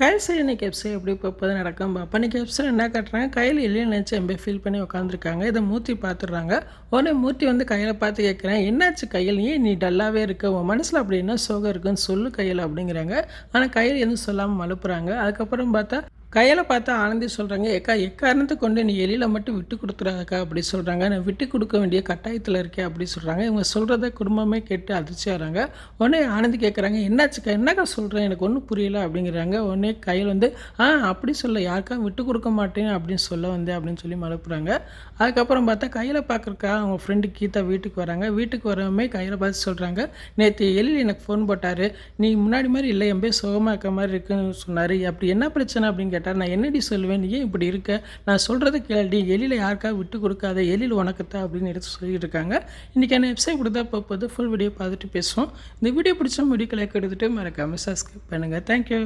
கையில் சரி இன்னைக்கு எபிசோட் எப்படி போகுது நடக்கும் அப்போ இன்னைக்கு எபிசோட் என்ன காட்டுறாங்க. கையில் இல்லைன்னு நினச்சி எம்பே ஃபீல் பண்ணி உட்காந்துருக்காங்க. இதை மூர்த்தி பார்த்துடுறாங்க. உடனே மூர்த்தி வந்து கையில் பார்த்து கேட்குறேன், என்னாச்சு கையில், ஏன் நீ டல்லாகவே இருக்க, உன் மனசில் அப்படி என்ன சோகம் இருக்குன்னு சொல்லு கையில் அப்படிங்கிறாங்க. ஆனால் கையில் எதுவும் சொல்லாமல் மழுப்புறாங்க. அதுக்கப்புறம் பார்த்தா கையில் பார்த்தா ஆனந்தி சொல்கிறாங்க, ஏக்கா எக்காரணத்தை கொண்டு நீ எலியில் மட்டும் விட்டு கொடுத்துறாதக்கா அப்படி சொல்கிறாங்க. நான் விட்டு கொடுக்க வேண்டிய கட்டாயத்தில் இருக்கேன் அப்படி சொல்கிறாங்க. இவங்க சொல்கிறத குடும்பமே கேட்டு அதிர்ச்சி ஆகிறாங்க. உடனே ஆனந்தி கேட்குறாங்க, என்னாச்சுக்கா, என்னக்கா சொல்கிறேன், எனக்கு ஒன்றும் புரியல அப்படிங்கிறாங்க. உடனே கையில் வந்து அப்படி சொல்ல, யாருக்கா விட்டு கொடுக்க மாட்டேன் அப்படின்னு சொல்ல வந்தேன் அப்படின்னு சொல்லி மழுப்புறாங்க. அதுக்கப்புறம் பார்த்தா கையில் பார்க்குறக்கா அவங்க ஃப்ரெண்டு கீதா வீட்டுக்கு வராங்க. வீட்டுக்கு வரவுமே கையில் பார்த்து சொல்கிறாங்க, நேற்று எழில் எனக்கு ஃபோன் போட்டார், நீ முன்னாடி மாதிரி இல்லை, எம்பே சுகமாக இருக்க மாதிரி இருக்குன்னு சொன்னார், அப்படி என்ன பிரச்சனை அப்படின்னு கேட்டால், நான் என்னடி சொல்லுவேன், நீ ஏன் இப்படி இருக்க, நான் சொல்கிறத கேள்வி, எழில யாருக்காக விட்டு கொடுக்காத, எழில் உனக்குத்தான் அப்படின்னு எடுத்து சொல்லிட்டு இருக்காங்க. இன்றைக்கான வெப்சைட் இப்படி தான் போகுது. ஃபுல் வீடியோ பார்த்துட்டு பேசுவோம். இந்த வீடியோ பிடிச்சா முடிக்கலை எடுத்துகிட்டு மறக்காமல் சப்ஸ்கிரைப் பண்ணுங்கள். தேங்க்யூ.